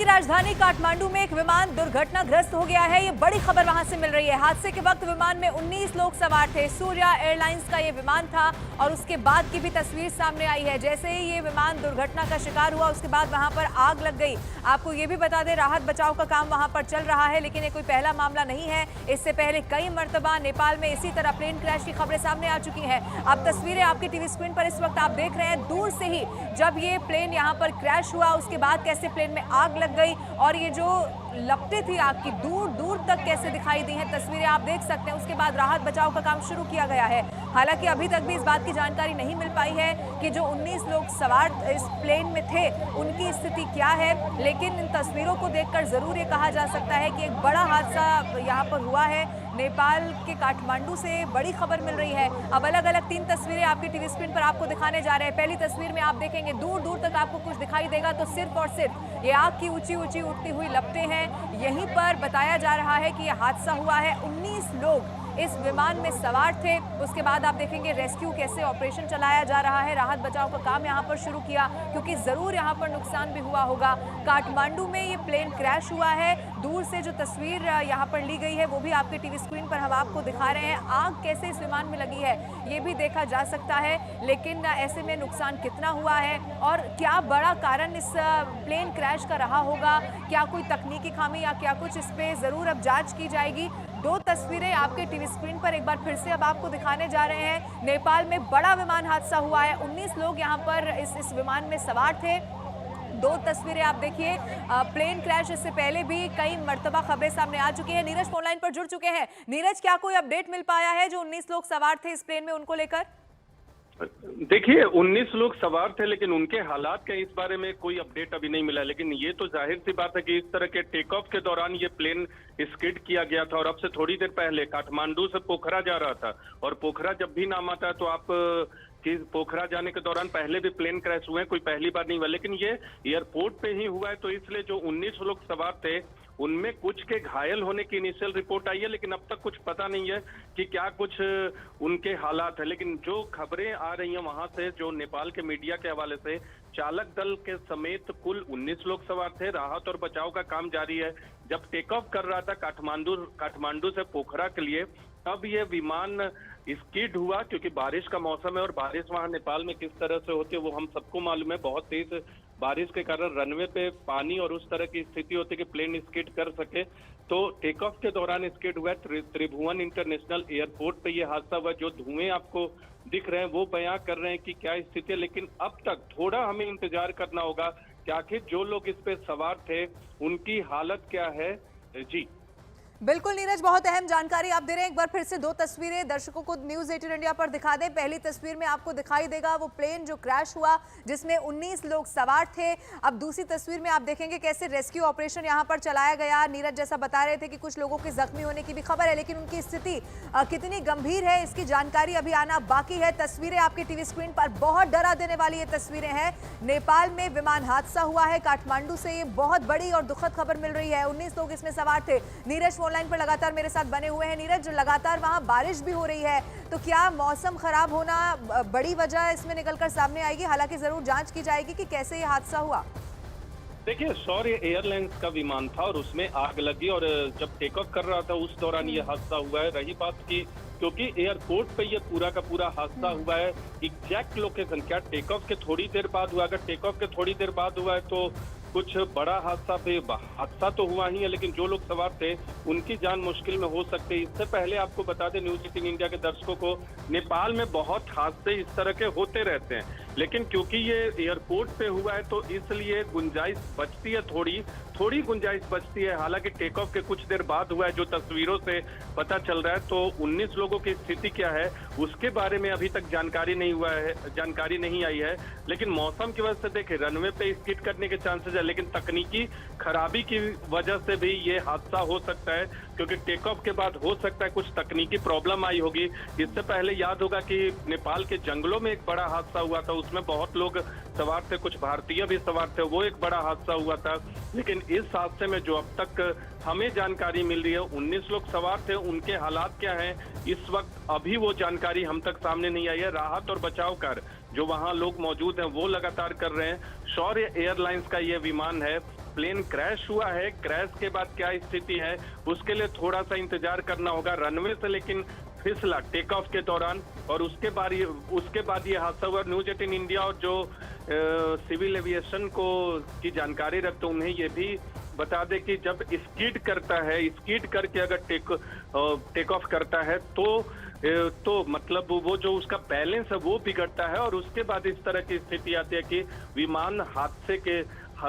राजधानी काठमांडू में एक विमान दुर्घटनाग्रस्त हो गया है। ये बड़ी खबर वहां से मिल रही है। हादसे के वक्त विमान में 19 लोग सवार थे। सूर्या एयरलाइंस का ये विमान था और उसके बाद की भी तस्वीर सामने आई है। जैसे ही ये विमान दुर्घटना का शिकार हुआ उसके बाद वहां पर आग लग गई। आपको ये भी बता दें, राहत बचाव का काम वहां पर चल रहा है, लेकिन ये कोई पहला मामला नहीं है। इससे पहले कई मर्तबा नेपाल में इसी तरह प्लेन क्रैश की खबरें सामने आ चुकी हैं। अब तस्वीरें आपकी टीवी स्क्रीन पर इस वक्त आप देख रहे हैं। दूर से ही जब ये प्लेन यहाँ पर क्रैश हुआ उसके बाद कैसे प्लेन में आग लग गई और ये जो लपटें थी आग की दूर दूर तक कैसे दिखाई दी हैं, तस्वीरें आप देख सकते हैं। उसके बाद राहत बचाव का काम शुरू किया गया है। हालांकि अभी तक भी इस बात की जानकारी नहीं मिल पाई है कि जो 19 लोग सवार इस प्लेन में थे उनकी स्थिति क्या है, लेकिन इन तस्वीरों को देखकर जरूर ये कहा जा सकता है कि एक बड़ा हादसा यहाँ पर हुआ है। नेपाल के काठमांडू से बड़ी खबर मिल रही है। अब अलग अलग 3 तस्वीरें आपकी टीवी स्क्रीन पर आपको दिखाने जा रहे हैं। पहली तस्वीर में आप देखेंगे दूर दूर तक आपको कुछ दिखाई देगा तो सिर्फ और सिर्फ ये आग की ऊंची ऊंची उठती हुई लपटें हैं। यहीं पर बताया जा रहा है कि यह हादसा हुआ है। 19 लोग इस विमान में सवार थे। उसके बाद आप देखेंगे रेस्क्यू कैसे ऑपरेशन चलाया जा रहा है। राहत बचाव का काम यहाँ पर शुरू किया क्योंकि जरूर यहाँ पर नुकसान भी हुआ होगा। काठमांडू में ये प्लेन क्रैश हुआ है। दूर से जो तस्वीर यहाँ पर ली गई है वो भी आपके टीवी स्क्रीन पर हम आपको दिखा रहे हैं। आग कैसे इस विमान में लगी है ये भी देखा जा सकता है, लेकिन ऐसे में नुकसान कितना हुआ है और क्या बड़ा कारण इस प्लेन क्रैश का रहा होगा, क्या कोई तकनीकी खामी या क्या कुछ, इस पे जरूर अब जांच की जाएगी। 2 तस्वीरें आपके टीवी स्क्रीन पर एक बार फिर से अब आपको दिखाने जा रहे हैं। नेपाल में बड़ा विमान हादसा हुआ है। 19 लोग यहाँ पर इस विमान में सवार थे। 2 तस्वीरें आप देखिए। प्लेन क्रैश इससे पहले भी कई मर्तबा खबरें सामने आ चुकी हैं। नीरज फोन लाइन पर जुड़ चुके हैं। नीरज, क्या कोई अपडेट मिल पाया है जो 19 लोग सवार थे इस प्लेन में उनको लेकर? देखिए 19 लोग सवार थे लेकिन उनके हालात के इस बारे में कोई अपडेट अभी नहीं मिला। लेकिन ये तो जाहिर सी बात है कि इस तरह के टेक ऑफ के दौरान ये प्लेन स्किड किया गया था और अब से थोड़ी देर पहले काठमांडू से पोखरा जा रहा था। और पोखरा जब भी नाम आता है तो आप कि पोखरा जाने के दौरान पहले भी प्लेन क्रैश हुए हैं, कोई पहली बार नहीं हुआ। लेकिन ये एयरपोर्ट पे ही हुआ है तो इसलिए जो 19 लोग सवार थे उनमें कुछ के घायल होने की इनिशियल रिपोर्ट आई है, लेकिन अब तक कुछ पता नहीं है कि क्या कुछ उनके हालात है। लेकिन जो खबरें आ रही हैं वहां से, जो नेपाल के मीडिया के हवाले से, चालक दल के समेत कुल 19 लोग सवार थे। राहत और बचाव का काम जारी है। जब टेक ऑफ कर रहा था काठमांडू से पोखरा के लिए, तब ये विमान स्किड हुआ क्योंकि बारिश का मौसम है और बारिश वहां नेपाल में किस तरह से होती है वो हम सबको मालूम है। बहुत तेज बारिश के कारण रनवे पे पानी और उस तरह की स्थिति होती है कि प्लेन स्किड कर सके। तो टेक ऑफ के दौरान स्किड हुआ। त्रिभुवन इंटरनेशनल एयरपोर्ट पे ये हादसा हुआ। जो धुएं आपको दिख रहे हैं वो बयां कर रहे हैं कि क्या स्थिति है, लेकिन अब तक थोड़ा हमें इंतजार करना होगा कि आखिर जो लोग इस पे सवार थे उनकी हालत क्या है। जी बिल्कुल नीरज, बहुत अहम जानकारी आप दे रहे हैं। एक बार फिर से 2 तस्वीरें दर्शकों को न्यूज़ 18 इंडिया पर दिखा दें। पहली तस्वीर में आपको दिखाई देगा वो प्लेन जो क्रैश हुआ जिसमें 19 लोग सवार थे। अब दूसरी तस्वीर में आप देखेंगे कैसे रेस्क्यू ऑपरेशन यहां पर चलाया गया। नीरज जैसा बता रहे थे कि कुछ लोगों के जख्मी होने की भी खबर है, लेकिन उनकी स्थिति कितनी गंभीर है इसकी जानकारी अभी आना बाकी है। तस्वीरें आपके टीवी स्क्रीन पर, बहुत डरा देने वाली ये तस्वीरें हैं। नेपाल में विमान हादसा हुआ है। काठमांडू से ये बहुत बड़ी और दुखद खबर मिल रही है। 19 लोग इसमें सवार थे। नीरज ऑनलाइन पर लगातार मेरे साथ बने हुए हैं। नीरज, लगातार वहां बारिश भी हो रही है, तो क्या मौसम खराब होना बड़ी वजह इसमें निकलकर सामने आएगी? हालांकि जरूर जांच की जाएगी कि कैसे ये हादसा हुआ। देखिए, शौर्य एयरलाइंस का विमान था और उसमें आग लगी और जब टेक ऑफ कर रहा था उस दौरान ये हादसा हुआ है। रही बात की क्योंकि एयरपोर्ट पे ये पूरा का पूरा हादसा हुआ है, एग्जैक्ट लोकेशन क्या टेक ऑफ के थोड़ी देर बाद हुआ? अगर टेक ऑफ के थोड़ी देर बाद हुआ है तो कुछ बड़ा हादसा तो हुआ ही है, लेकिन जो लोग सवार थे उनकी जान मुश्किल में हो सकती है। इससे पहले आपको बता दें न्यूज़ 18 इंडिया के दर्शकों को, नेपाल में बहुत हादसे इस तरह के होते रहते हैं, लेकिन क्योंकि ये एयरपोर्ट पे हुआ है तो इसलिए गुंजाइश बचती है, थोड़ी गुंजाइश बचती है। हालांकि टेक ऑफ के कुछ देर बाद हुआ है, जो तस्वीरों से पता चल रहा है। तो 19 लोगों की स्थिति क्या है उसके बारे में अभी तक जानकारी नहीं आई है। लेकिन मौसम की वजह से देखिए रनवे पे स्किड करने के चांसेस है, लेकिन तकनीकी खराबी की वजह से भी ये हादसा हो सकता है क्योंकि टेक ऑफ के बाद हो सकता है कुछ तकनीकी प्रॉब्लम आई होगी। इससे पहले याद होगा कि नेपाल के जंगलों में एक बड़ा हादसा हुआ था, उसमें बहुत लोग सवार थे, कुछ भारतीय भी सवार थे, वो एक बड़ा हादसा हुआ था। लेकिन इस हादसे में जो अब तक हमें जानकारी मिल रही है 19 लोग सवार थे, उनके हालात क्या हैं इस वक्त अभी वो जानकारी हम तक सामने नहीं आई है। राहत और बचाव कार्य जो वहां लोग मौजूद हैं वो लगातार कर रहे हैं। शौर्य एयरलाइंस का ये विमान है प्लेन क्रैश हुआ है, क्रैश के बाद क्या स्थिति है उसके लिए थोड़ा सा इंतजार करना होगा। रनवे से लेकिन फिसला टेक ऑफ के दौरान, और उसके बाद ये हादसा हुआ। न्यूज 18 इंडिया और जो सिविल एविएशन को की जानकारी रखते उन्हें ये भी बता दे कि जब स्कीड करता है, स्कीड करके अगर टेक ऑफ करता है तो मतलब वो जो उसका बैलेंस है वो बिगड़ता है, और उसके बाद इस तरह की स्थिति आती है कि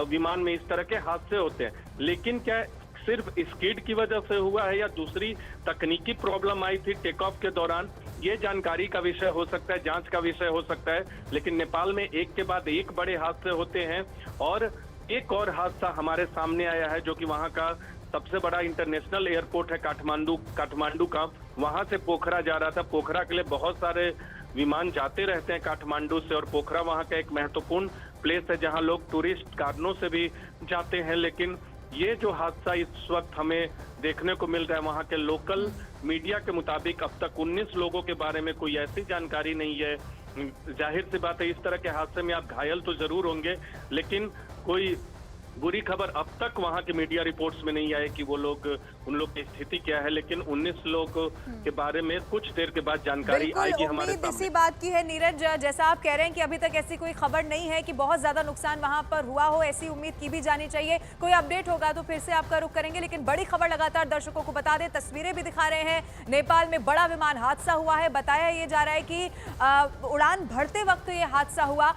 विमान में इस तरह के हादसे होते हैं। लेकिन क्या सिर्फ स्कीड की वजह से हुआ है या दूसरी तकनीकी प्रॉब्लम आई थी टेक ऑफ के दौरान, ये जानकारी का विषय हो सकता है, जांच का विषय हो सकता है। लेकिन नेपाल में एक के बाद एक बड़े हादसे होते हैं, और एक और हादसा हमारे सामने आया है जो कि वहां का सबसे बड़ा इंटरनेशनल एयरपोर्ट है काठमांडू का। वहां से पोखरा जा रहा था। पोखरा के लिए बहुत सारे विमान जाते रहते हैं काठमांडू से, और पोखरा वहां का एक महत्वपूर्ण प्लेस है जहां लोग टूरिस्ट कारणों से भी जाते हैं। लेकिन ये जो हादसा इस वक्त हमें देखने को मिल रहा है, वहां के लोकल मीडिया के मुताबिक अब तक 19 लोगों के बारे में कोई ऐसी जानकारी नहीं है। जाहिर सी बात है, इस तरह के हादसे में आप घायल तो जरूर होंगे, लेकिन कोई बुरी खबर अब तक वहां के मीडिया रिपोर्ट्स में नहीं आए कि उन लोग की स्थिति क्या है। लेकिन 19 लोग के बारे में कुछ देर के बाद जानकारी आएगी हमारे सामने। इसी बात की है नीरज, जैसा आप कह रहे हैं कि अभी तक ऐसी कोई खबर नहीं है कि बहुत ज्यादा नुकसान वहां पर हुआ हो, ऐसी उम्मीद की भी जानी चाहिए। कोई अपडेट होगा तो फिर से आपका रुख करेंगे, लेकिन बड़ी खबर लगातार दर्शकों को बता दें, तस्वीरें भी दिखा रहे हैं। नेपाल में बड़ा विमान हादसा हुआ है। बताया ये जा रहा है कि उड़ान भरते वक्त ये हादसा हुआ,